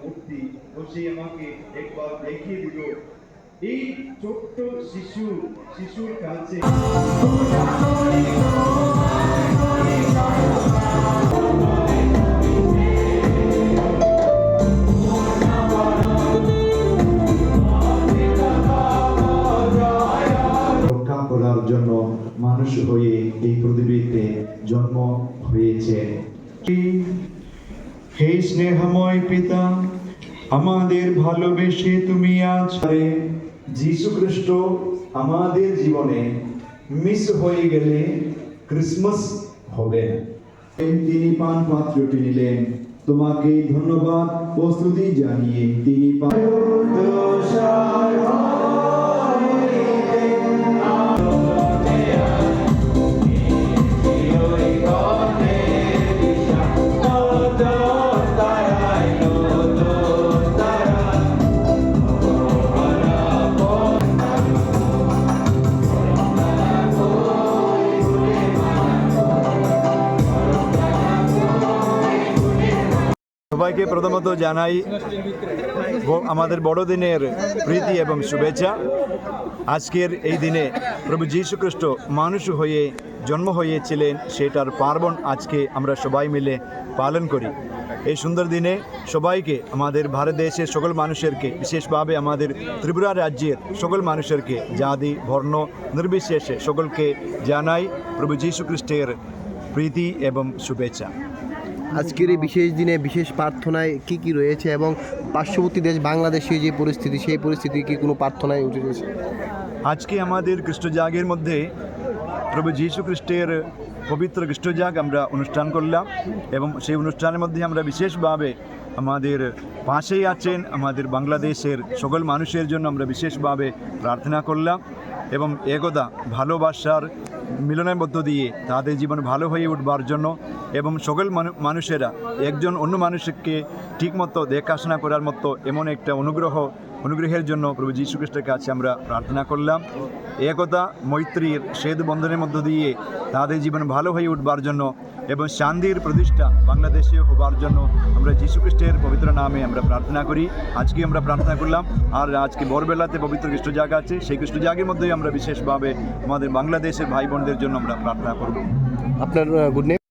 মূর্তি বসে আমাকে একবার দেখিয়ে দিল এই ছোট্ট শিশুর কাছে। রক্ষা করার জন্য মানুষ হয়ে এই পৃথিবীতে জন্ম হয়েছে। হে স্নেহময় পিতা, আমাদের ভালোবেসে তুমি আজ যীশু খ্রিস্ট আমাদের জীবনে মিস হয়ে গেলে ক্রিসমাস হবে না। তিনি পান পাত্রটি নিলেন, তোমাকে ধন্যবাদ ও স্তুতি জানিয়ে তিনি সবাইকে প্রথমত জানাই আমাদের বড়দিনের প্রীতি এবং শুভেচ্ছা। আজকের এই দিনে প্রভু যীশু খ্রিস্ট মানুষ হয়ে জন্ম হয়েছিলেন, সেটার পার্বণ আজকে আমরা সবাই মিলে পালন করি। এই সুন্দর দিনে সবাইকে, আমাদের ভারত দেশের সকল মানুষেরকে, বিশেষভাবে আমাদের ত্রিপুরা রাজ্যের সকল মানুষেরকে, জাতি বর্ণ নির্বিশেষে সকলকে জানাই প্রভু যীশু খ্রিস্টের প্রীতি এবং শুভেচ্ছা। আজকের এই বিশেষ দিনে বিশেষ প্রার্থনায় কি রয়েছে এবং পার্শ্ববর্তী দেশ বাংলাদেশের যে পরিস্থিতি, সেই পরিস্থিতি কি কোনো প্রার্থনায় উঠে রয়েছে? আজকে আমাদের খ্রিস্টজাগের মধ্যে প্রভু যীশু খ্রিস্টের পবিত্র খ্রিস্টজাগ আমরা অনুষ্ঠান করলাম এবং সেই অনুষ্ঠানের মধ্যে আমরা বিশেষভাবে আমাদের পাশেই আছেন আমাদের বাংলাদেশের সকল মানুষের জন্য আমরা বিশেষভাবে প্রার্থনা করলাম এবং একতা ভালোবাসার মিলনের মধ্য দিয়ে তাদের জীবন ভালো হয়ে উঠবার জন্য এবং সকল মানুষেরা একজন অন্য মানুষকে ঠিকমতো দেখাশোনা করার মতো এমন একটা অনুগ্রহের জন্য প্রভু যীশু খ্রিস্টের কাছে আমরা প্রার্থনা করলাম। একতা মৈত্রীর সেতু বন্ধনের মধ্য দিয়ে তাদের জীবন ভালো হয়ে উঠবার জন্য এবং শান্তির প্রতিষ্ঠা বাংলাদেশে হবার জন্য আমরা যীশু খ্রিস্টের পবিত্র নামে আমরা প্রার্থনা করি। আজকে আমরা প্রার্থনা করলাম, আর আজকে ভোরবেলাতে পবিত্র খ্রিস্টজাগ আছে, সেই খ্রিস্টজাগের মধ্যেই আমরা বিশেষভাবে আমাদের বাংলাদেশের ভাই বোনদের জন্য আমরা প্রার্থনা করব। আপনার গুড নেম?